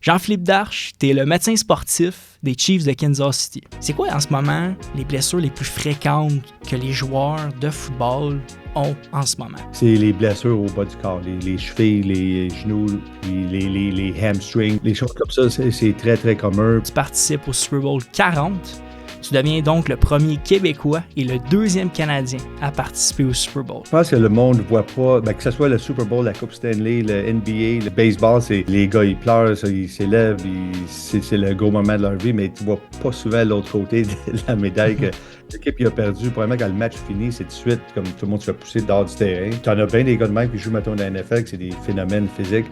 Jean-Philippe Darche, tu es le médecin sportif des Chiefs de Kansas City. C'est quoi en ce moment les blessures les plus fréquentes que les joueurs de football ont en ce moment? C'est les blessures au bas du corps, les chevilles, les genoux, puis les hamstrings, les choses comme ça, c'est très très commun. Tu participes au Super Bowl 40. Tu deviens donc le premier Québécois et le deuxième Canadien à participer au Super Bowl. Je pense que le monde ne voit pas, que ce soit le Super Bowl, la Coupe Stanley, le NBA, le baseball, c'est les gars, ils pleurent, ils s'élèvent, c'est le gros moment de leur vie, mais tu vois pas souvent l'autre côté de la médaille que l'équipe qui a perdu. Probablement quand le match finit, c'est tout de suite comme tout le monde se fait pousser dehors du terrain. Tu en as bien des gars de même qui jouent maintenant dans la NFL, que c'est des phénomènes physiques.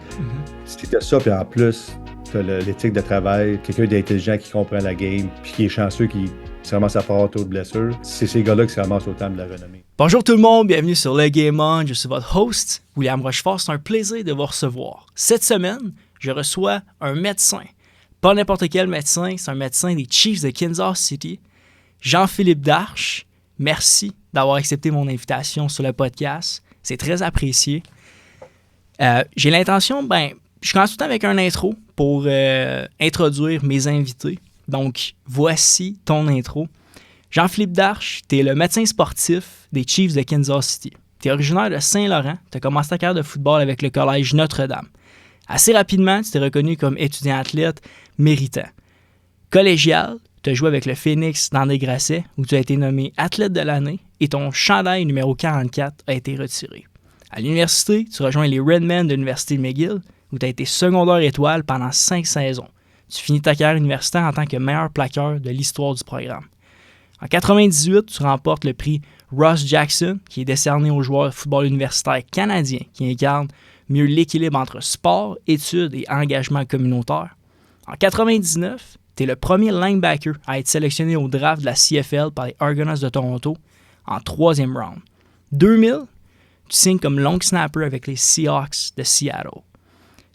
Si t'as ça, puis en plus, t'as l'éthique de travail, quelqu'un d'intelligent qui comprend la game, puis qui est chanceux, qui se ramasse à pas avoir taux de blessures. C'est ces gars-là qui se ramassent autant de la renommée. Bonjour tout le monde, bienvenue sur Le Game On. Je suis votre host, William Rochefort. C'est un plaisir de vous recevoir. Cette semaine, je reçois un médecin. Pas n'importe quel médecin, c'est un médecin des Chiefs de Kansas City, Jean-Philippe Darche. Merci d'avoir accepté mon invitation sur le podcast. C'est très apprécié. J'ai l'intention, je commence tout le temps avec un intro pour introduire mes invités. Donc, voici ton intro. Jean-Philippe Darche, tu es le médecin sportif des Chiefs de Kansas City. Tu es originaire de Saint-Laurent. Tu as commencé ta carrière de football avec le collège Notre-Dame. Assez rapidement, tu t'es reconnu comme étudiant athlète méritant. Collégial, tu as joué avec le Phoenix d'André Grasset, où tu as été nommé athlète de l'année et ton chandail numéro 44 a été retiré. À l'université, tu rejoins les Redmen de l'Université McGill, où tu as été secondaire étoile pendant 5 saisons. Tu finis ta carrière universitaire en tant que meilleur plaqueur de l'histoire du programme. En 1998, tu remportes le prix Ross Jackson, qui est décerné aux joueurs de football universitaire canadiens qui incarnent mieux l'équilibre entre sport, études et engagement communautaire. En 1999, tu es le premier linebacker à être sélectionné au draft de la CFL par les Argonauts de Toronto en 3e round. 2000, tu signes comme long snapper avec les Seahawks de Seattle.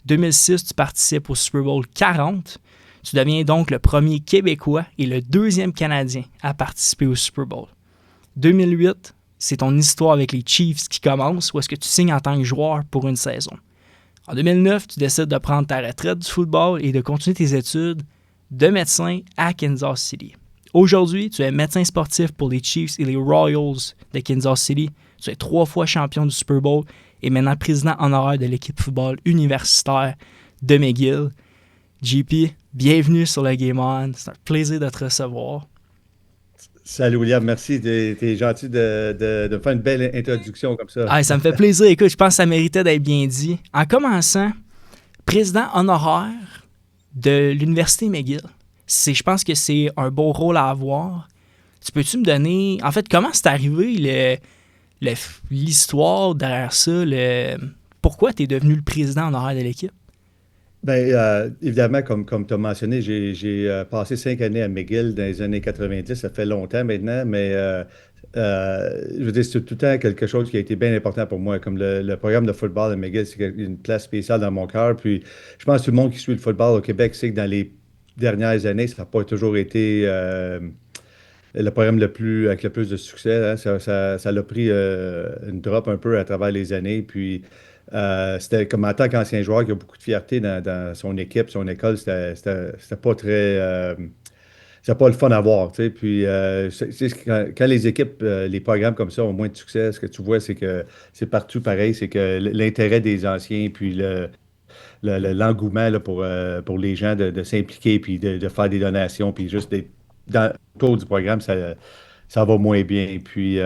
2006, tu participes au Super Bowl 40. Tu deviens donc le premier Québécois et le deuxième Canadien à participer au Super Bowl. 2008, c'est ton histoire avec les Chiefs qui commence, où est-ce que tu signes en tant que joueur pour une saison. En 2009, tu décides de prendre ta retraite du football et de continuer tes études de médecin à Kansas City. Aujourd'hui, tu es médecin sportif pour les Chiefs et les Royals de Kansas City. Tu es 3 fois champion du Super Bowl et maintenant président honoraire de l'équipe football universitaire de McGill. JP, bienvenue sur le Game On. C'est un plaisir de te recevoir. Salut William, merci. T'es gentil de me faire une belle introduction comme ça. Ah, ça me fait plaisir. Écoute, je pense que ça méritait d'être bien dit. En commençant, président honoraire de l'Université McGill. Je pense que c'est un beau rôle à avoir. Peux-tu me donner... En fait, comment c'est arrivé l'histoire derrière ça? Pourquoi tu es devenu le président honoraire de l'équipe? Évidemment, comme tu as mentionné, j'ai passé 5 années à McGill dans les années 90. Ça fait longtemps maintenant, mais je veux dire, c'est tout le temps quelque chose qui a été bien important pour moi. Comme le programme de football à McGill, c'est une place spéciale dans mon cœur. Puis, je pense que tout le monde qui suit le football au Québec sait que dans les dernières années, ça n'a pas toujours été le programme avec le plus de succès. Hein. Ça l'a pris une drop un peu à travers les années. Puis, c'était comme en tant qu'ancien joueur qui a beaucoup de fierté dans son équipe, son école, c'était pas très. C'était pas le fun à voir. Tu sais. Puis, quand les équipes, les programmes comme ça ont moins de succès, ce que tu vois, c'est que c'est partout pareil. C'est que l'intérêt des anciens, puis l'engouement là, pour les gens de s'impliquer, puis de faire des donations, puis juste d'être autour du programme, ça va moins bien. Puis,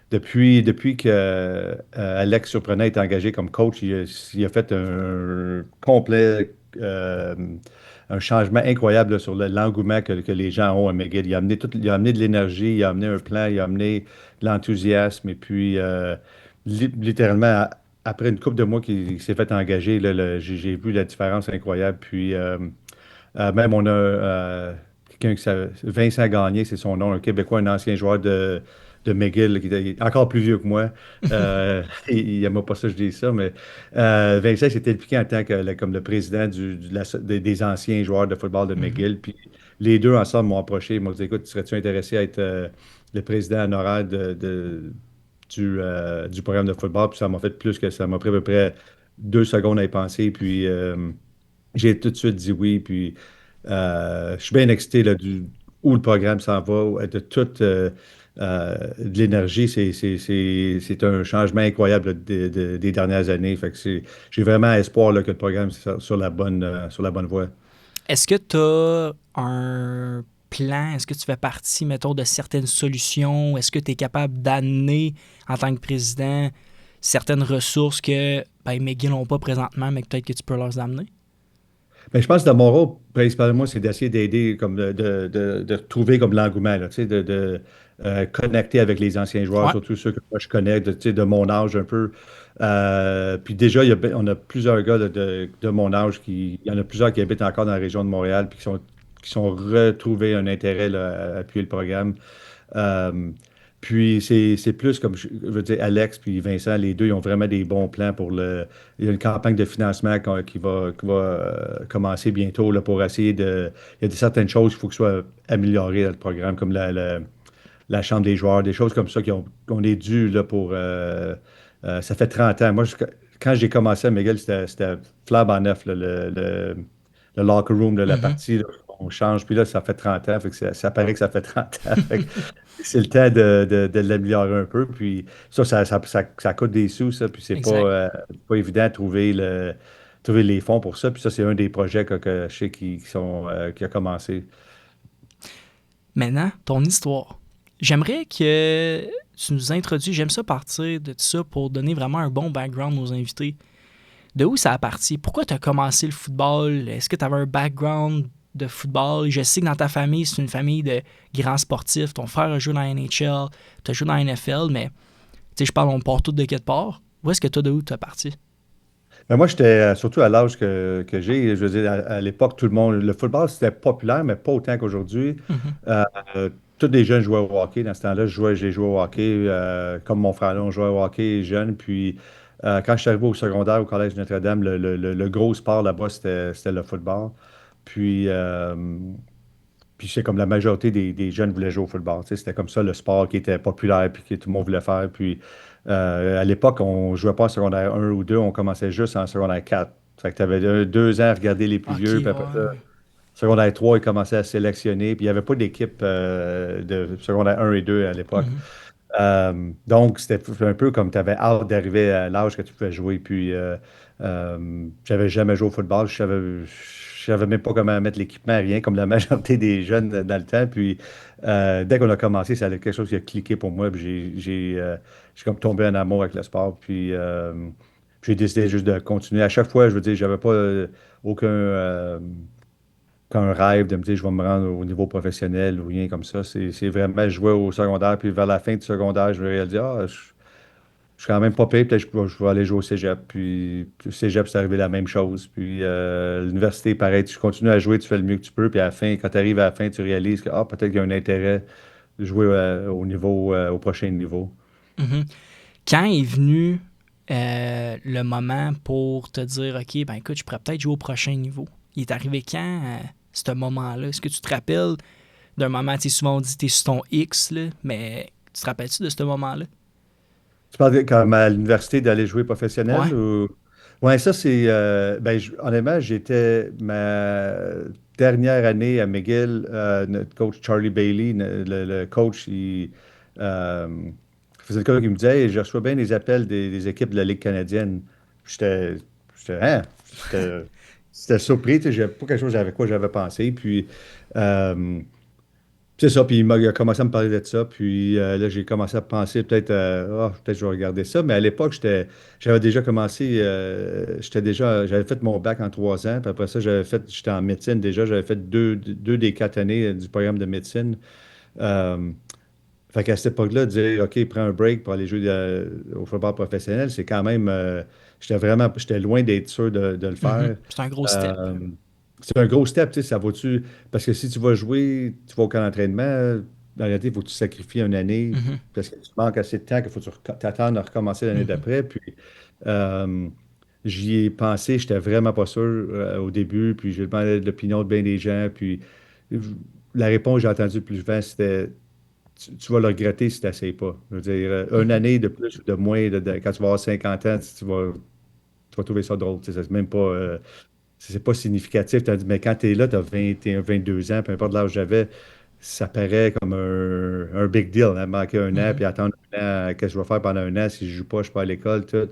depuis que Alex Surprenant est engagé comme coach, il a fait un complet, un changement incroyable là, sur l'engouement que les gens ont à McGill. Il a amené de l'énergie, il a amené un plan, il a amené de l'enthousiasme. Et puis, littéralement, après une couple de mois qu'il s'est fait engager, là, j'ai vu la différence incroyable. Puis, même on a quelqu'un Vincent Gagné, c'est son nom, un Québécois, un ancien joueur de McGill, qui est encore plus vieux que moi. Il n'aime pas ça, je dis ça, mais Vincent s'est impliqué en tant que comme le président des anciens joueurs de football de McGill. Puis les deux ensemble m'ont approché, ils m'ont dit, écoute, serais-tu intéressé à être le président honoraire du programme de football? Puis ça m'a fait plus que ça m'a pris à peu près 2 secondes à y penser. Puis j'ai tout de suite dit oui. Puis je suis bien excité là, où le programme s'en va, de toute de l'énergie. C'est un changement incroyable là, des dernières années. Fait que j'ai vraiment espoir là, que le programme soit sur la bonne voie. Est-ce que tu as un plan? Est-ce que tu fais partie, mettons, de certaines solutions? Est-ce que tu es capable d'amener, en tant que président, certaines ressources que ben, McGill n'ont pas présentement, mais que peut-être que tu peux leur amener? Mais je pense que dans mon rôle, principalement, c'est d'essayer d'aider, comme de trouver comme l'engouement, là, tu sais, connecter avec les anciens joueurs, Ouais. surtout ceux que moi je connais, tu sais, de mon âge un peu. Puis déjà, on a plusieurs gars là, de mon âge il y en a plusieurs qui habitent encore dans la région de Montréal, puis qui sont retrouvés un intérêt là, à appuyer le programme. Euh, Puis c'est plus comme, je veux dire, Alex puis Vincent, les deux, ils ont vraiment des bons plans pour le. Il y a une campagne de financement qui va commencer bientôt là, pour essayer de. Il y a certaines choses qu'il faut que soient améliorées dans le programme, comme la chambre des joueurs, des choses comme ça qu'on est dû là, pour. Ça fait 30 ans. Moi, quand j'ai commencé à McGill, c'était flambant neuf, là, le locker room, là, la Mhm. partie, là, on change. Puis là, ça fait 30 ans. Fait que ça paraît que ça fait 30 ans. Fait que c'est le temps de l'améliorer un peu. Puis ça coûte des sous, ça. Puis c'est Exact. pas évident de trouver les fonds pour ça. Puis ça, c'est un des projets que je sais qui a commencé. Maintenant, ton histoire. J'aimerais que tu nous introduis, j'aime ça partir de ça pour donner vraiment un bon background aux invités. De où ça a parti? Pourquoi tu as commencé le football? Est-ce que tu avais un background de football? Je sais que dans ta famille, c'est une famille de grands sportifs. Ton frère a joué dans la NHL, tu as joué dans la NFL, mais tu sais, je parle, on part tout de quelque part. Où est-ce que toi, de où tu as parti? Mais moi, j'étais surtout à l'âge que j'ai, je veux dire, à l'époque, tout le monde, le football, c'était populaire, mais pas autant qu'aujourd'hui. Mhm. Euh, Tous les jeunes jouaient au hockey. Dans ce temps-là, j'ai joué au hockey, comme mon frère, là, on jouait au hockey jeune. Puis, quand je suis arrivé au secondaire, au Collège Notre-Dame, le gros sport là-bas, c'était le football. Puis, c'est comme la majorité des jeunes voulaient jouer au football. Tu sais, c'était comme ça le sport qui était populaire puis que tout le monde voulait faire. Puis à l'époque, on ne jouait pas en secondaire un ou 2, on commençait juste en secondaire 4. Fait que tu avais 2 ans à regarder les plus Ok, vieux, puis après ça, ouais. secondaire 3, ils commençaient à sélectionner. Puis il n'y avait pas d'équipe de secondaire un et 2 à l'époque. Mhm. Donc, c'était un peu comme tu avais hâte d'arriver à l'âge que tu pouvais jouer. Puis, j'avais jamais joué au football. Je savais même pas comment mettre l'équipement, rien, comme la majorité des jeunes dans le temps. Puis, dès qu'on a commencé, ça a quelque chose qui a cliqué pour moi. Puis, j'ai comme tombé en amour avec le sport. Puis, j'ai décidé juste de continuer. À chaque fois, je veux dire, j'avais pas aucun. Qu'un rêve de me dire je vais me rendre au niveau professionnel ou rien comme ça. C'est vraiment jouer au secondaire. Puis vers la fin du secondaire, je me réalisais, je suis quand même pas pire, peut-être que je vais aller jouer au cégep. Puis au cégep, c'est arrivé la même chose. Puis l'université, pareil, tu continues à jouer, tu fais le mieux que tu peux. Puis à la fin, quand tu arrives à la fin, tu réalises que peut-être qu'il y a un intérêt de jouer au prochain niveau. Mhm. Quand est venu le moment pour te dire, OK, ben écoute, je pourrais peut-être jouer au prochain niveau? Il est arrivé quand, ce moment-là? Est-ce que tu te rappelles d'un moment, tu sais, souvent on dit que tu es sur ton X, là, mais tu te rappelles-tu de ce moment-là? Tu parles comme à l'université d'aller jouer professionnel Ouais. ou. Ouais, ça c'est. Ben, honnêtement, j'étais ma dernière année à McGill. Notre coach Charlie Bailey, le coach, il euh, faisait le cas qui me disait Hey, je reçois bien des appels des équipes de la Ligue canadienne. J'étais. Hein? J'étais surpris, tu sais, pas quelque chose avec quoi j'avais pensé. Puis. euh, c'est ça, puis il a commencé à me parler de ça, puis là, j'ai commencé à penser peut-être je vais regarder ça, mais à l'époque, j'avais déjà commencé, j'avais fait mon bac en 3 ans, puis après ça, j'étais en médecine déjà, j'avais fait deux des 4 années du programme de médecine. Euh, Fait qu'à cette époque-là, de dire, OK, prends un break pour aller jouer au football professionnel, c'est quand même, j'étais loin d'être sûr de le Mhm. faire. C'est un gros step. Euh, c'est un gros step, tu sais, ça vaut-tu. Parce que si tu vas jouer, tu vas au camp d'entraînement, en réalité, il faut que tu sacrifies une année Mhm. parce que tu manques assez de temps qu'il faut que tu t'attendes à recommencer l'année Mhm. d'après. Puis euh, j'y ai pensé, j'étais vraiment pas sûr au début, puis j'ai demandé l'opinion de bien des gens, puis euh, la réponse que j'ai entendue le plus souvent, c'était tu vas le regretter si tu n'essayes pas. Je veux dire, une Mhm. année de plus ou de moins, quand tu vas avoir 50 ans, tu vas trouver ça drôle. Tu sais, c'est même pas. c'est pas significatif. Mais quand tu es là, tu as 21, 22 ans, peu importe l'âge que j'avais, ça paraît comme un big deal, hein, manquer un an, Mhm. puis attendre un an, qu'est-ce que je vais faire pendant un an si je joue pas, je suis pas à l'école, tout.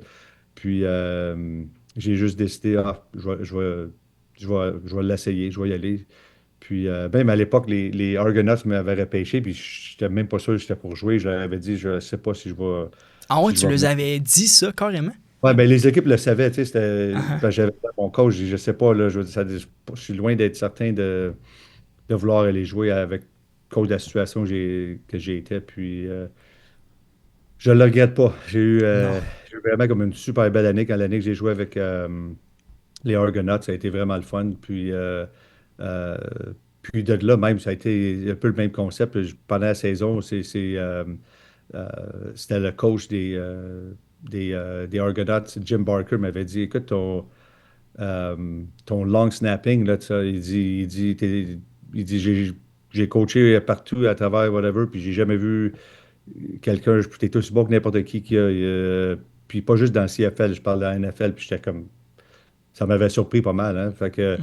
Puis j'ai juste décidé, je vais l'essayer, je vais y aller. Puis même à l'époque, les Argonauts m'avaient repêché, puis je n'étais même pas sûr que j'étais pour jouer. Je leur avais dit, je sais pas Ah ouais, si je tu vais leur venir. avais dit ça carrément? Ouais, ben les équipes le savaient, tu sais, Ah, ben, j'avais mon coach, je sais pas, là, je suis loin d'être certain de vouloir aller jouer avec cause de la situation que j'ai été. Puis je ne le regrette pas. non. J'ai eu vraiment comme une super belle année quand l'année que j'ai joué avec les Argonauts, ça a été vraiment le fun. Euh, puis de là même, ça a été un peu le même concept. Pendant la saison, euh, c'était le coach des Argonauts, Jim Barker, m'avait dit, écoute, ton long snapping, là, j'ai coaché partout à travers whatever, puis j'ai jamais vu quelqu'un, t'es aussi bon que n'importe qui a, puis pas juste dans le CFL, je parle de la NFL, puis j'étais comme, ça m'avait surpris pas mal, hein. Fait que,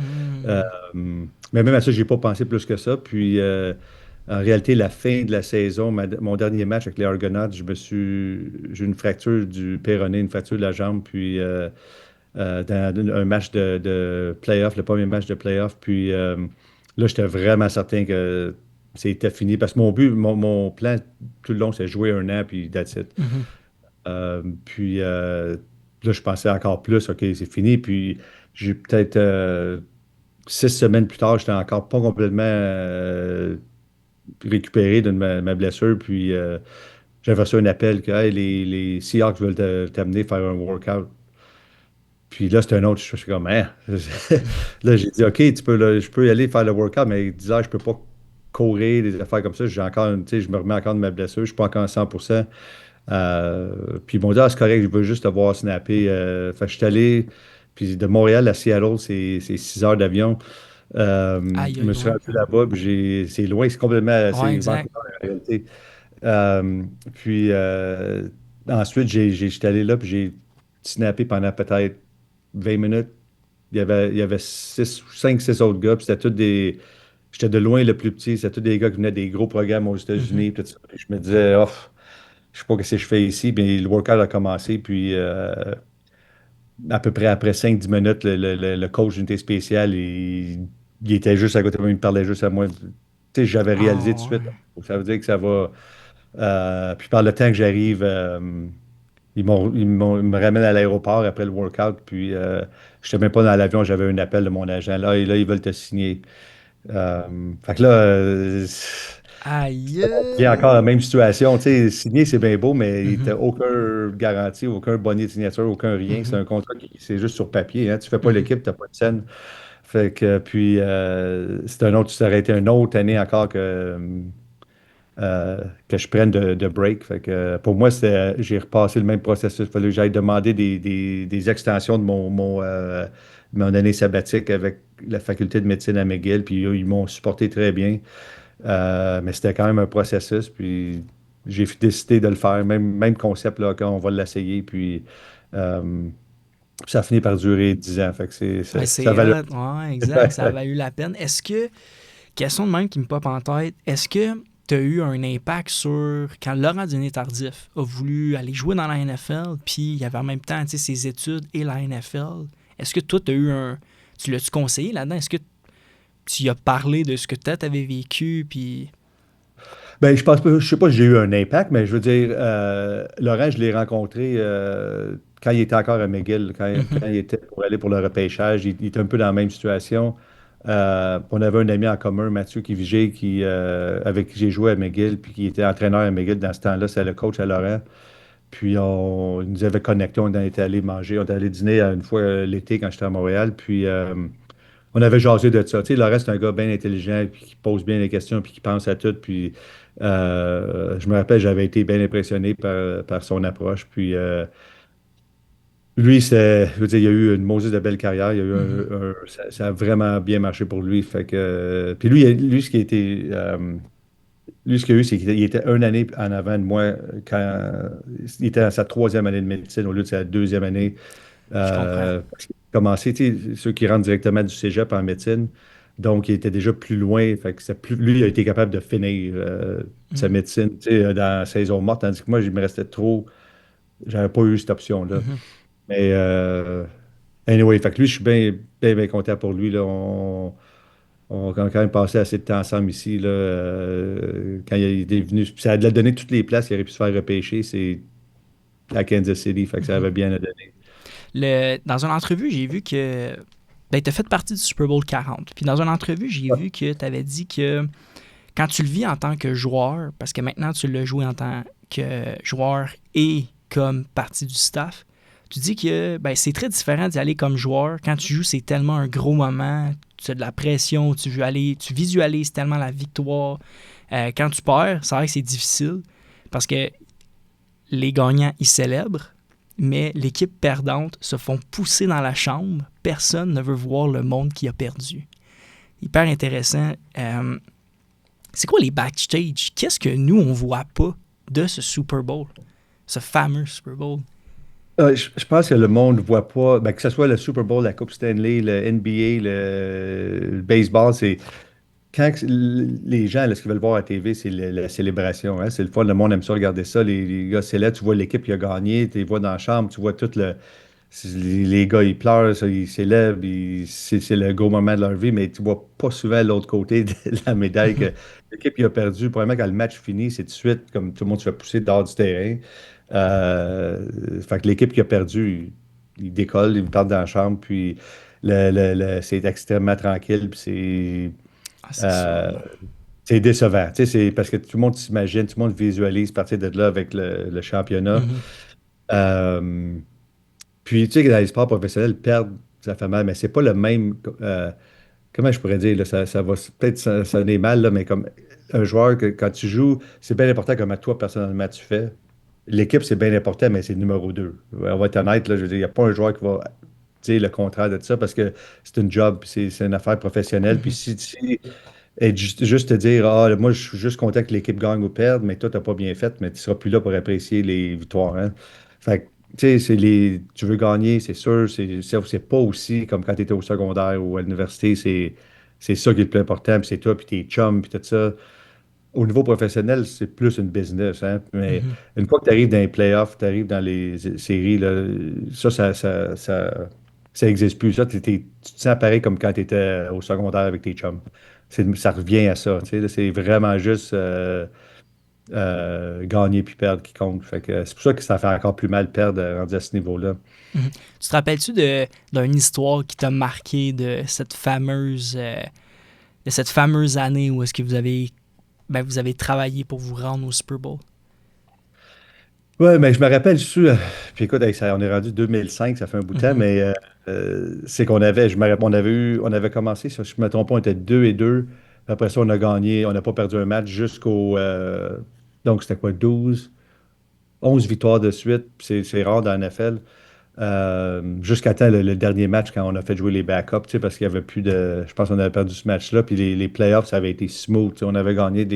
euh, Hmm. mais même à ça, j'ai pas pensé plus que ça. Puis, en réalité, la fin de la saison, mon dernier match avec les Argonauts, j'ai eu une fracture du péroné, une fracture de la jambe, puis dans un match de playoff, le premier match de playoff. Puis là, j'étais vraiment certain que c'était fini. Parce que mon plan tout le long, c'est jouer un an, puis that's it. Mhm. Puis là, je pensais encore plus, OK, c'est fini. Puis j'ai peut-être 6 semaines plus tard, j'étais encore pas complètement récupéré de ma blessure. Puis j'avais reçu un appel que hey, les Seahawks veulent t'amener faire un workout. Puis là, c'est un autre, je suis comme, hein? Là, j'ai dit, OK, je peux y aller faire le workout, mais 10 heures, je peux pas courir, des affaires comme ça. J'ai encore, tu sais, je me remets encore de ma blessure, je suis pas encore à 100%. Puis ils m'ont dit, ah, c'est correct, je veux juste te voir snapper. Fait que je suis allé, puis de Montréal à Seattle, c'est 6 heures d'avion. Aïe, Je me aïe, suis ouais. rendu là-bas, puis c'est loin, c'est complètement, Ouais, c'est exact. Vancouver en réalité. Puis ensuite, j'étais allé là, puis j'ai snappé pendant peut-être 20 minutes. Il y avait 5, 6 autres gars, puis c'était tous des. J'étais de loin le plus petit, c'était tous des gars qui venaient des gros programmes aux Mhm. États-Unis, puis tout ça. Puis je me disais, oh, je sais pas ce que je fais ici, mais le workout a commencé, puis à peu près après 5, 10 minutes, le coach d'unité spéciale, il était juste à côté de moi, il me parlait juste à moi. Tu sais, j'avais réalisé tout de Ah, suite. Ça veut dire que ça va. Puis par le temps que j'arrive, ils me ramènent à l'aéroport après le workout, puis je n'étais même pas dans l'avion, j'avais un appel de mon agent. Là, et là, ils veulent te signer. Euh, Fait que là, aïe. j'ai encore la même situation. Tu sais, signer, c'est bien beau, mais tu Mhm. n'as aucun garantie, aucun bonnet de signature, aucun rien. C'est Mhm. un contrat qui c'est juste sur papier. Hein. Tu fais pas Mhm. l'équipe, tu n'as pas de scène. Fait que, puis, c'est un autre, ça aurait été une autre année encore que je prenne de break. Fait que, pour moi, j'ai repassé le même processus. Il fallait que j'aille demander des extensions de mon année sabbatique avec la faculté de médecine à McGill, puis eux, ils m'ont supporté très bien. Mais c'était quand même un processus, puis j'ai décidé de le faire. Même concept, là, quand on va l'essayer, puis euh, ça a fini par durer 10 ans. Fait que Ouais, ça c'est valait. hot. Ouais, exact. Ça a valu la peine. Est-ce que, question de même qui me pop en tête, est-ce que tu as eu un impact sur quand Laurent Duvernay-Tardif a voulu aller jouer dans la NFL, puis il y avait en même temps tu sais, ses études et la NFL? Est-ce que toi, tu as eu un. Tu l'as-tu conseillé là-dedans? Est-ce que tu y as parlé de ce que toi, t'avais vécu, puis. Ben, je pense pas, je sais pas si j'ai eu un impact, mais je veux dire, Laurent, je l'ai rencontré quand il était encore à McGill, Mhm. quand il était pour aller pour le repêchage. Il était un peu dans la même situation. On avait un ami en commun, Mathieu Kivigé, avec qui j'ai joué à McGill, puis qui était entraîneur à McGill dans ce temps-là. C'est le coach à Laurent. Puis il nous avait connectés, on était allé manger, on était allé dîner une fois l'été quand j'étais à Montréal. Puis on avait jasé de ça. Tu sais, Laurent, c'est un gars bien intelligent, puis qui pose bien les questions, puis qui pense à tout. Puis je me rappelle, j'avais été bien impressionné par son approche. Puis lui, je veux dire, il a eu une Moses de belle carrière. Il a eu Mhm. ça a vraiment bien marché pour lui. Fait que, puis lui, ce qu'il a eu, c'est qu'il était une année en avant de moi quand il était dans sa troisième année de médecine au lieu de sa deuxième année. Je comprends. commencé, tu sais, ceux qui rentrent directement du cégep en médecine. Donc, il était déjà plus loin. Fait que lui, il a été capable de finir sa Mhm. médecine, tu sais, dans la saison morte. Tandis que moi, il me restait trop. J'avais pas eu cette option-là. Mhm. Mais, anyway, fait que lui, je suis bien, bien, bien content pour lui, là. On a quand même passé assez de temps ensemble ici, là, quand il est venu. Puis ça a donné toutes les places qu'il aurait pu se faire repêcher. C'est à Kansas City. Fait que ça Mhm. avait bien donné. Dans une entrevue, j'ai vu que ben, tu as fait partie du Super Bowl 40. Puis dans une entrevue, j'ai vu que tu avais dit que quand tu le vis en tant que joueur, parce que maintenant tu l'as joué en tant que joueur et comme partie du staff, tu dis que ben, c'est très différent d'y aller comme joueur. Quand tu joues, c'est tellement un gros moment, tu as de la pression, tu visualises tellement la victoire. Quand tu perds, c'est vrai que c'est difficile parce que les gagnants, ils célèbrent, mais l'équipe perdante se font pousser dans la chambre. Personne ne veut voir le monde qui a perdu. Hyper intéressant. C'est quoi les backstage? Qu'est-ce que nous, on voit pas de ce Super Bowl? Ce fameux Super Bowl. Je pense que le monde ne voit pas, ben, que ce soit le Super Bowl, la Coupe Stanley, le NBA, le baseball, c'est les gens, là, ce qu'ils veulent voir à la TV, c'est la célébration. Hein. C'est le fun, le monde aime ça regarder ça. Les gars célèbrent, tu vois l'équipe qui a gagné, tu les vois dans la chambre, tu vois tout le. Les gars, ils pleurent, ça, ils célèbrent, c'est le gros moment de leur vie, mais tu vois pas souvent l'autre côté de la médaille que l'équipe qui a perdu. Probablement quand le match finit, c'est tout de suite comme tout le monde se fait pousser dehors du terrain. Fait que l'équipe qui a perdu, ils décollent, ils partent dans la chambre, puis c'est extrêmement tranquille, puis Ah, c'est sûr. euh, c'est décevant. Tu sais, c'est parce que tout le monde s'imagine, tout le monde visualise partir de là avec le championnat. Mhm. Euh, Puis, tu sais, que dans les sports professionnels, perdre, ça fait mal, mais c'est pas le même. Comment je pourrais dire, là, ça va peut-être sonner mal, là, mais comme un joueur, que quand tu joues, c'est bien important comment toi, personnellement, tu fais. L'équipe, c'est bien important, mais c'est le numéro deux. On va être honnête, là, je veux dire, il n'y a pas un joueur qui va dire le contraire de ça parce que c'est une job, puis c'est une affaire professionnelle. Puis Mhm. si et juste te dire, ah, moi, je suis juste content que l'équipe gagne ou perde, mais toi, tu n'as pas bien fait, mais tu ne seras plus là pour apprécier les victoires. Hein. Fait que, tu sais, tu veux gagner, c'est sûr, c'est pas aussi comme quand tu étais au secondaire ou à l'université, c'est ça qui est le plus important, puis c'est toi, puis tes chums, puis tout ça. Au niveau professionnel, c'est plus une business, hein, mais Mhm. une fois que tu arrives dans les playoffs, tu arrives dans les séries, là, ça n'existe plus. Ça, tu te sens pareil comme quand tu étais au secondaire avec tes chums. Ça revient à ça. Tu sais, là, c'est vraiment juste gagner puis perdre qui compte. Fait que, c'est pour ça que ça fait encore plus mal perdre rendu à ce niveau-là. Mhm. Tu te rappelles-tu d'une histoire qui t'a marqué de cette fameuse année où est-ce que vous avez travaillé pour vous rendre au Super Bowl? Ouais, mais je me rappelle, puis écoute, hey, on est rendu 2005, ça fait un bout de temps, Mhm. mais c'est qu'on avait, je me rappelle, on avait commencé, ça, je me trompe pas, on était 2-2. Après ça, on a gagné, on n'a pas perdu un match donc c'était quoi, 11 victoires de suite, puis c'est rare dans la NFL. Jusqu'à temps le dernier match quand on a fait jouer les backups, tu sais, parce qu'il n'y avait plus de. Je pense qu'on avait perdu ce match-là, puis les playoffs, ça avait été smooth. Tu sais, on avait gagné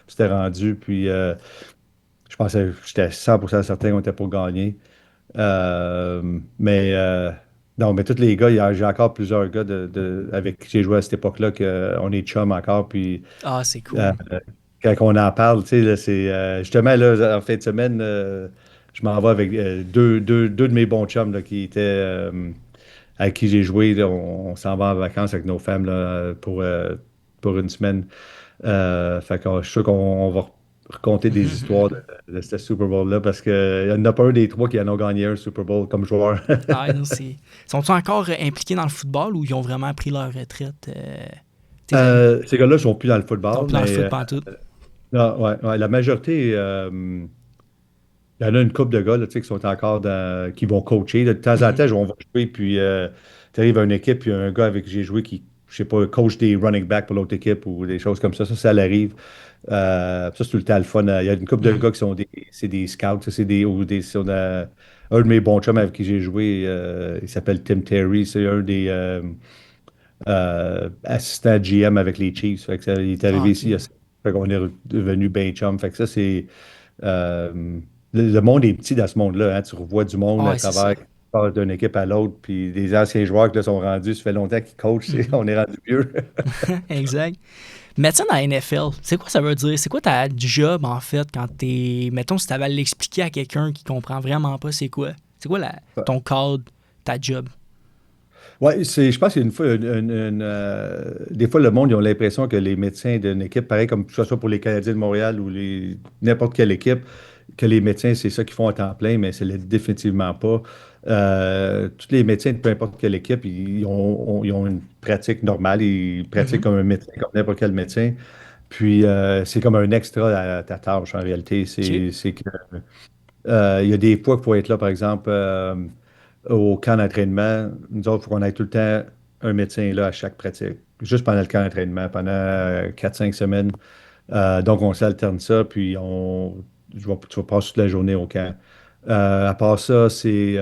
C'était rendu, puis je pensais, j'étais 100% certain qu'on était pour gagner. Mais non, mais tous les gars, j'ai encore plusieurs gars avec qui j'ai joué à cette époque-là qu'on est chum encore. Puis Ah, c'est euh, cool. quand on en parle, tu sais, là, c'est justement là, en fin de semaine, je m'en vais avec deux de mes bons chums là, qui étaient avec qui j'ai joué. Là, on s'en va en vacances avec nos femmes là, pour une semaine. Fait que je suis sûr qu'on va raconter des histoires de ce Super Bowl-là parce qu'il n'y en a pas un des trois qui en ont gagné un Super Bowl comme joueur. Ah, non, c'est. Sont-ils encore impliqués dans le football ou ils ont vraiment pris leur retraite, tes amis? Ces gars-là ne sont plus dans le Ils sont football, plus dans le mais foot pantoute. non, ouais, ouais, la majorité, il y en a une couple de gars là, tu sais, qui sont encore qui vont coacher. Là. De temps en Mhm. temps, on va jouer, puis tu arrives à une équipe, puis un gars avec qui j'ai joué qui, je sais pas, coach des running backs pour l'autre équipe ou des choses comme ça. Ça arrive. Ça, c'est tout le temps le fun. Il y a une couple de Mhm. gars qui sont c'est des scouts, ça, un de mes bons chums avec qui j'ai joué, il s'appelle Tim Terry, c'est un des assistants GM avec les Chiefs. Fait que il est Ah, arrivé ok. ici, fait qu'on est devenu ben chum. Fait que euh, le monde est petit dans ce monde-là, hein. Tu revois du monde Ah, à ouais, c'est travers ça. passes d'une équipe à l'autre, puis des anciens joueurs qui là, sont rendus, ça fait longtemps qu'ils coachent, Mhm. on est rendu vieux. Exact. Médecin dans la NFL, c'est quoi ça veut dire? C'est quoi ta job, en fait, quand t'es... Mettons, si t'avais à l'expliquer à quelqu'un qui comprend vraiment pas c'est quoi. C'est quoi ton cadre, ta job? Oui, je pense qu'il y a une fois, des fois, le monde, ils ont l'impression que les médecins d'une équipe, pareil comme que ce soit pour les Canadiens de Montréal ou n'importe quelle équipe, que les médecins, c'est ça qu'ils font à temps plein, mais ce n'est définitivement pas. Tous les médecins de peu importe quelle équipe, ils ont une pratique normale, ils pratiquent Mhm. comme un médecin, comme n'importe quel médecin. Puis, c'est comme un extra à ta tâche, en réalité. OK. C'est que, il y a des fois qu'il faut être là, par exemple, au camp d'entraînement. Nous autres, il faut qu'on ait tout le temps un médecin là à chaque pratique, juste pendant le camp d'entraînement, pendant 4-5 semaines. Donc, on s'alterne ça, puis tu vas passer toute la journée au camp. À part ça, c'est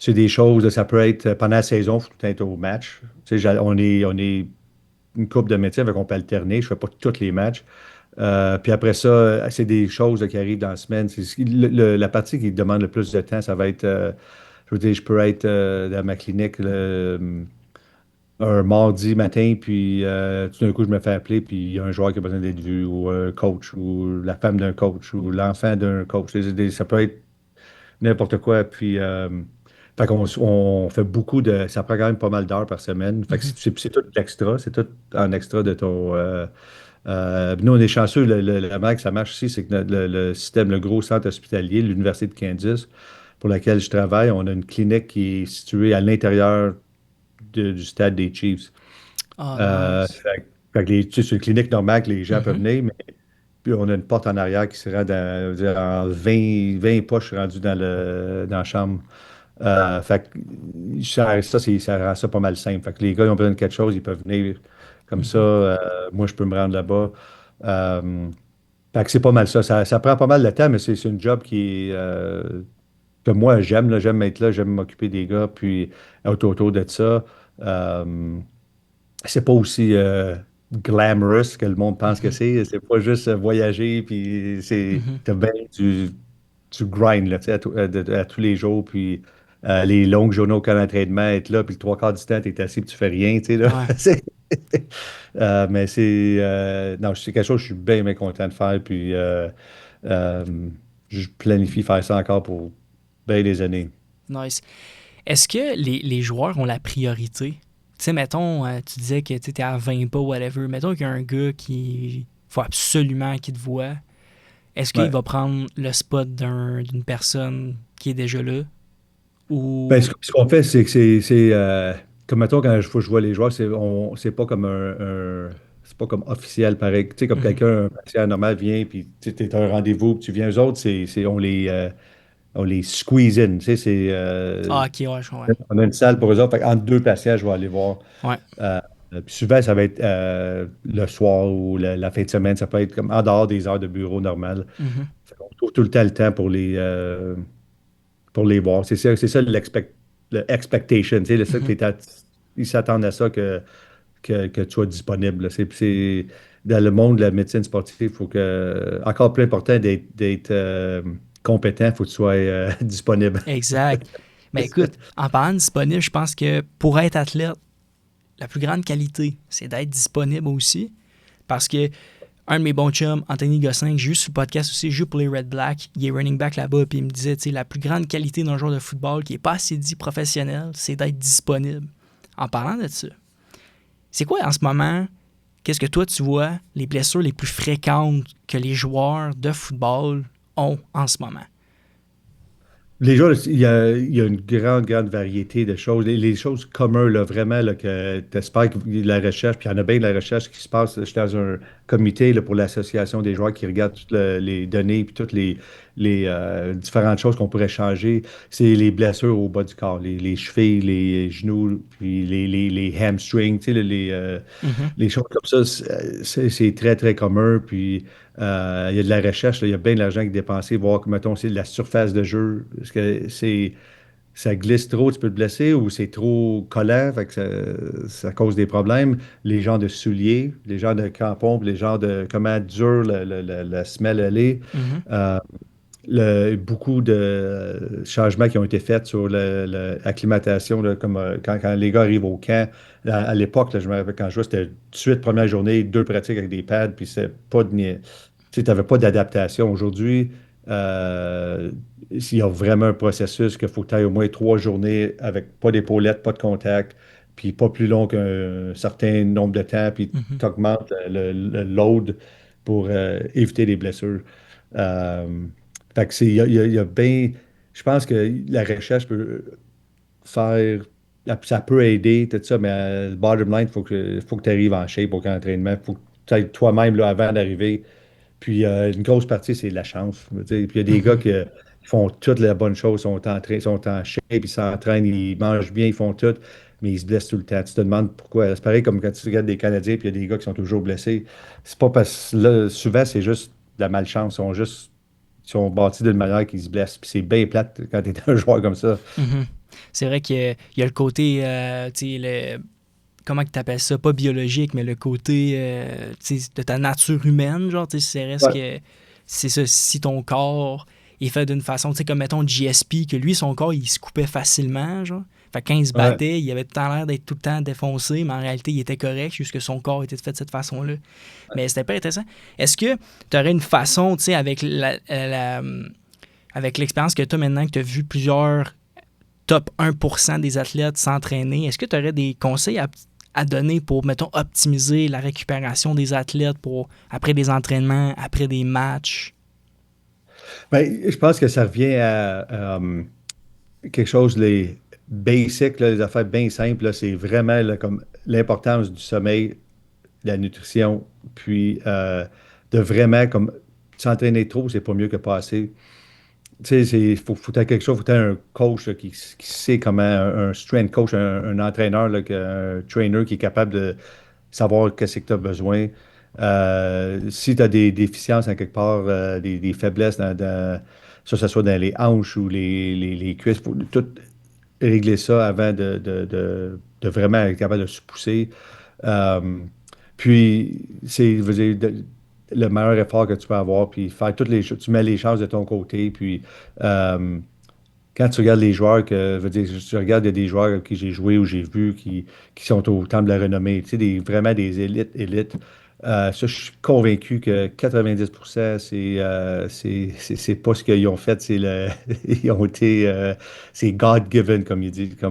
des choses, ça peut être pendant la saison, il faut tout le temps être au match. Tu sais, on est une couple de métiers, donc on peut alterner. Je ne fais pas tous les matchs. Puis après ça, c'est des choses là, qui arrivent dans la semaine. La partie qui demande le plus de temps, ça va être, je veux dire, je peux être dans ma clinique un mardi matin, puis tout d'un coup, je me fais appeler, puis il y a un joueur qui a besoin d'être vu, ou un coach, ou la femme d'un coach, ou l'enfant d'un coach. Ça peut être n'importe quoi. Puis, fait qu'on on fait beaucoup de. Ça prend quand même pas mal d'heures par semaine. Fait que Mhm. c'est tout l'extra. C'est tout en extra de ton. Nous, on est chanceux. La manière que ça marche ici, c'est que le système, le gros centre hospitalier, l'Université de Kansas, pour laquelle je travaille, on a une clinique qui est située à l'intérieur du stade des Chiefs. Ah, nice. Tu sais, c'est une clinique normale que les gens peuvent Mhm. venir, mais puis on a une porte en arrière qui se rend je veux dire, en 20 pas, je suis rendu dans la chambre. Fait que ça rend ça pas mal simple. Fait que les gars, ils ont besoin de quelque chose, ils peuvent venir comme ça. Mhm. Moi, je peux me rendre là-bas. Euh, Fait que c'est pas mal ça. Ça prend pas mal de temps, mais c'est une job que moi, j'aime. Là. J'aime être là, j'aime m'occuper des gars, puis autour de ça. Euh, c'est pas aussi glamorous que le monde pense que Mhm. c'est. C'est pas juste voyager, puis Mhm. t'as bien du grind là, tu sais, à tous les jours, puis les longues journées au camp d'entraînement, être là, puis le trois quarts du temps, t'es assis, puis tu fais rien, tu sais, là. Ouais. Mais non, c'est quelque chose que je suis bien, bien content de faire, puis euh, je planifie faire ça encore pour bien des années. Nice. Est-ce que les joueurs ont la priorité? Tu sais, mettons, tu disais que tu étais à 20 pas, whatever. Mettons qu'il y a un gars qui faut absolument qu'il te voie. Est-ce qu'il Ouais. va prendre le spot d'une personne qui est déjà là? Ben, Ou. ce qu'on fait, c'est que comme mettons, quand faut que je vois les joueurs, c'est pas comme c'est pas comme officiel, pareil. Tu sais, comme Mhm. quelqu'un, un patient normal vient, puis tu as un rendez-vous, puis tu viens. Eux autres, on les squeeze in. Tu sais, Ah, ok, ouais, je comprends. on a une salle pour eux autres. Fait entre deux patients, je vais aller voir. Ouais. Euh, Puis souvent, ça va être le soir ou la fin de semaine. Ça peut être comme en dehors des heures de bureau normales. Mhm. On trouve tout le temps le temps pour les voir. C'est ça le expectation. Tu sais, ça que Mhm. ils s'attendent à ça que tu sois disponible. Là. Dans le monde de la médecine sportive, il faut que, encore plus important d'être compétent, il faut que tu sois disponible. Exact. Mais écoute, en parlant de disponible, je pense que pour être athlète, la plus grande qualité, c'est d'être disponible aussi. Parce que un de mes bons chums, Anthony Gosselin, que j'ai eu sur le podcast aussi, je joue pour les Red Black, il est running back là-bas, puis il me disait, tu sais, la plus grande qualité d'un joueur de football qui est pas assez dit professionnel, c'est d'être disponible. En parlant de ça, c'est quoi en ce moment, qu'est-ce que toi tu vois, les blessures les plus fréquentes que les joueurs de football ont en ce moment? Les gens, il y a une grande, grande variété de choses. Les choses communes, là, vraiment, là, que tu espères que la recherche, puis il y en a bien de la recherche qui se passe. Je suis dans un comité là, pour l'association des joueurs qui regarde toutes les données puis toutes les différentes choses qu'on pourrait changer. C'est les blessures au bas du corps, les chevilles, les genoux, puis les hamstrings, tu sais, Mhm. les choses comme ça, c'est très, très commun. Puis, il y a de la recherche, là, il y a bien de l'argent qui est dépensé, voir, mettons, c'est la surface de jeu. Est-ce que ça glisse trop, tu peux te blesser, ou c'est trop collant, fait que ça cause des problèmes. Les genres de souliers, les genres de crampons, puis les genres de comment dur la semelle elle est. Mhm. Euh, beaucoup de changements qui ont été faits sur l'acclimatation, là, comme quand les gars arrivent au camp. À l'époque, là, je me rappelle quand je jouais, c'était tout de suite, première journée, 2 pratiques avec des pads, puis c'est pas de, tu n'avais pas d'adaptation. Aujourd'hui, il y a vraiment un processus qu'il faut que tu ailles au moins 3 journées avec pas d'épaulettes, pas de contact, puis pas plus long qu'un certain nombre de temps, puis Mhm. tu augmentes le load pour éviter les blessures. Euh, Fait que il y a bien. Je pense que la recherche peut faire. Ça peut aider, tout ça, mais le bottom line, faut que tu arrives en shape au camp d'entraînement. Il faut que tu ailles toi-même là, avant d'arriver. Puis une grosse partie, c'est de la chance. Je veux dire. Puis il y a des gars Mhm. qui font toutes les bonnes choses, sont en shape, ils s'entraînent, ils mangent bien, ils font tout, mais ils se blessent tout le temps. Tu te demandes pourquoi. C'est pareil comme quand tu regardes des Canadiens, puis il y a des gars qui sont toujours blessés. C'est pas parce que là, souvent, c'est juste de la malchance. Ils sont bâtis d'une manière qu'ils se blessent. Puis c'est bien plate quand tu es un joueur comme ça. Mhm. C'est vrai qu'il y a le côté, tu sais, comment que tu appelles ça, pas biologique, mais le côté tu sais, de ta nature humaine, genre, tu sais, c'est reste Ouais. que c'est ça, si ton corps est fait d'une façon, tu sais, comme mettons GSP, que lui, son corps, il se coupait facilement, genre. Fait que quand il se Ouais. battait, il avait tout le temps l'air d'être tout le temps défoncé, mais en réalité, il était correct, juste que son corps était fait de cette façon-là. Mais c'était pas intéressant. Est-ce que tu aurais une façon, tu sais, avec avec l'expérience que tu as maintenant, que tu as vu plusieurs top 1% des athlètes s'entraîner, est-ce que tu aurais des conseils à donner pour, mettons, optimiser la récupération des athlètes pour après des entraînements, après des matchs? Ben, je pense que ça revient à, quelque chose, les basics, là, les affaires bien simples, là, c'est vraiment là, comme l'importance du sommeil, de la nutrition, puis de vraiment comme s'entraîner trop, c'est pas mieux que pas assez. Tu sais, faut que quelque chose, faut que tu un coach là, qui sait comment, un strength coach, un entraîneur, là, un trainer qui est capable de savoir qu'est-ce que tu as besoin. Si tu as des déficiences en quelque part, des faiblesses ça, que ce soit dans les hanches ou les cuisses, il faut tout régler ça avant de vraiment être capable de se pousser. Euh, Puis, je veux dire, le meilleur effort que tu peux avoir, puis faire toutes les choses, tu mets les chances de ton côté, puis euh, quand tu regardes les joueurs, je veux dire, tu regardes, il y a des joueurs avec qui j'ai joué ou j'ai vu qui sont au temple de la renommée, tu sais, vraiment des élites. Ça, je suis convaincu que 90%, c'est pas ce qu'ils ont fait, ils ont été, c'est God-given, comme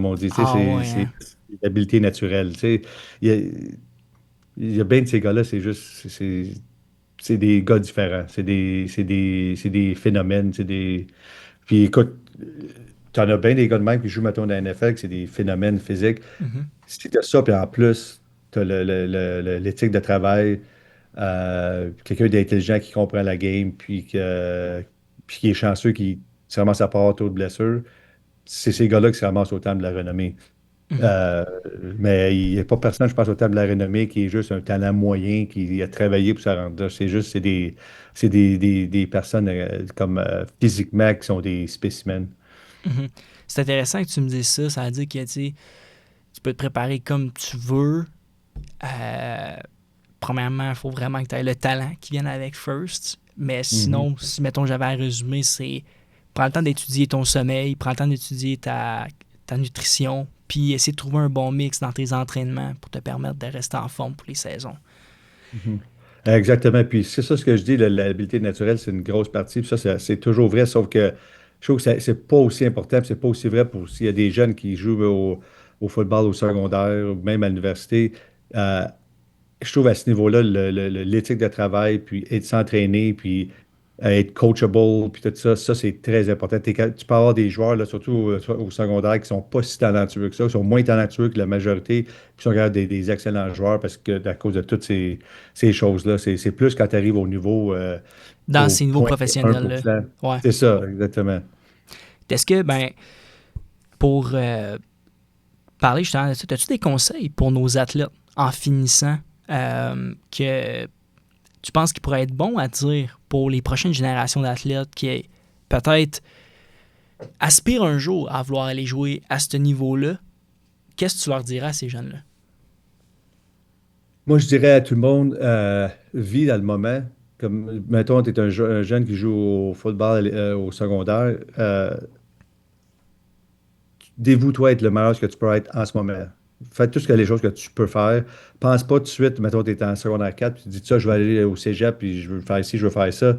on dit, tu sais, Ah ouais, c'est hein? des habiletés naturelles, tu sais. Il y a, il y a bien de ces gars-là, c'est des gars différents, c'est des phénomènes, Puis écoute, t'en as bien des gars de même qui jouent, mettons, dans la NFL, que c'est des phénomènes physiques. Mhm, Si tu as ça, puis en plus, tu as l'éthique de travail, quelqu'un d'intelligent qui comprend la game, puis qui est chanceux, qui se ramasse à pas avoir trop de blessures, c'est ces gars-là qui se ramassent au terme de la renommée. mhm, Euh, mais il n'y a pas personne, je pense, au terme de la renommée qui est juste un talent moyen, qui a travaillé pour se rendre là. C'est des personnes comme physiquement qui sont des spécimens. mhm. C'est intéressant que tu me dises ça. Ça veut dire que tu sais, tu peux te préparer comme tu veux. Euh, Premièrement, il faut vraiment que tu aies le talent qui vienne avec first. Mais Mhm. sinon, si mettons j'avais à résumer, c'est prends le temps d'étudier ton sommeil, prends le temps d'étudier ta nutrition, puis essayer de trouver un bon mix dans tes entraînements pour te permettre de rester en forme pour les saisons. Mhm. Exactement. Puis c'est ça ce que je dis, l'habileté naturelle, c'est une grosse partie. Puis ça, c'est toujours vrai, sauf que je trouve que c'est pas aussi important, puis c'est pas aussi vrai pour s'il y a des jeunes qui jouent au football au secondaire, ou même à l'université. euh, je trouve à ce niveau-là, l'éthique de travail, puis être s'entraîner, puis être coachable, puis tout ça, ça c'est très important. Tu peux avoir des joueurs, là, surtout au secondaire, qui sont pas si talentueux que ça, qui sont moins talentueux que la majorité, puis sont quand même des excellents joueurs parce que à cause de toutes ces choses-là. C'est plus quand tu arrives au niveau, Dans au ces niveaux point professionnels, là. 1%. Ouais. C'est ça, exactement. Est-ce que, ben, pour parler justement de ça, as-tu des conseils pour nos athlètes en finissant que tu penses qu'il pourrait être bon à dire pour les prochaines générations d'athlètes qui peut-être aspirent un jour à vouloir aller jouer à ce niveau-là? Qu'est-ce que tu leur diras à ces jeunes-là? Moi, je dirais à tout le monde, vis dans le moment, comme, mettons, tu es un jeune qui joue au football au secondaire, dévoue-toi à être le meilleur que tu peux être en ce moment. Fais tout ce que les choses que tu peux faire. Pense pas tout de suite, mettons, tu es en secondaire 4, puis tu dis ça, je vais aller au cégep, puis je veux faire ici, je veux faire ça.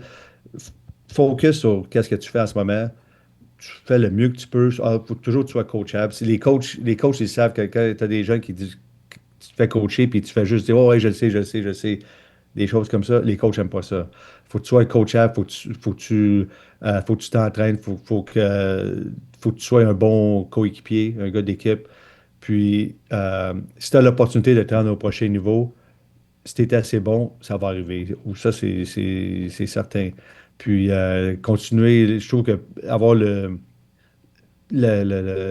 Focus sur qu'est-ce que tu fais en ce moment. Tu fais le mieux que tu peux. Il faut toujours que tu sois coachable. Si les coachs, ils savent que quand tu as des jeunes qui disent que tu te fais coacher, puis tu fais juste dire, oh, ouais, je le sais, je le sais, je le sais. Des choses comme ça, les coachs n'aiment pas ça. Faut que tu sois coachable, faut que tu t'entraînes, faut que tu sois un bon coéquipier, un gars d'équipe. Puis, si tu as l'opportunité de te rendre au prochain niveau, si tu es assez bon, ça va arriver. Ou ça, c'est certain. Puis, continuer, je trouve que avoir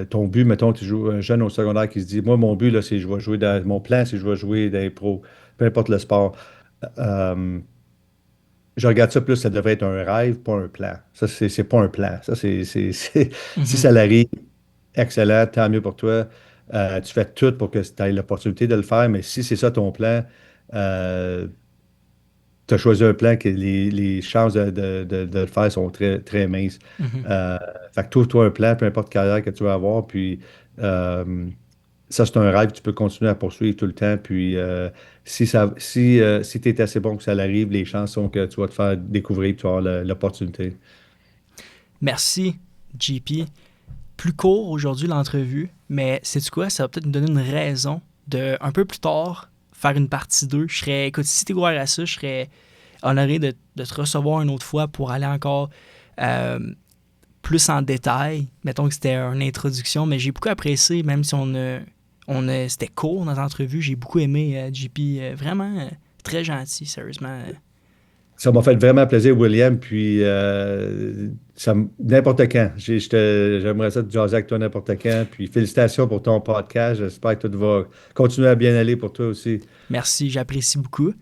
ton but, mettons, tu joues un jeune au secondaire qui se dit, moi, mon but, là, c'est je vais jouer mon plan, c'est je vais jouer dans les pros, peu importe le sport. Euh, je regarde ça plus, ça devrait être un rêve, pas un plan. Ça, c'est pas un plan. Ça, si Mhm. ça l'arrive, excellent, tant mieux pour toi. Tu fais tout pour que tu aies l'opportunité de le faire, mais si c'est ça ton plan, tu as choisi un plan que les chances de le faire sont très, très minces. Mhm. Euh, Fait que trouve-toi un plan, peu importe quelle carrière que tu vas avoir, puis euh, ça, c'est un rêve que tu peux continuer à poursuivre tout le temps. Puis si tu es assez bon que ça l'arrive, les chances sont que tu vas te faire découvrir et tu vas avoir l'opportunité. Merci, JP. Plus court aujourd'hui l'entrevue, mais sais-tu quoi? Ça va peut-être nous donner une raison de, un peu plus tard, faire une partie 2. Écoute, si t'es ouvert à ça, je serais honoré de te recevoir une autre fois pour aller encore euh, plus en détail. Mettons que c'était une introduction, mais j'ai beaucoup apprécié, même si c'était court notre entrevue, j'ai beaucoup aimé JP. Vraiment très gentil, sérieusement. Ça m'a fait vraiment plaisir, William. Puis n'importe quand. J'aimerais ça te jaser avec toi n'importe quand. Puis félicitations pour ton podcast. J'espère que tout va continuer à bien aller pour toi aussi. Merci, j'apprécie beaucoup.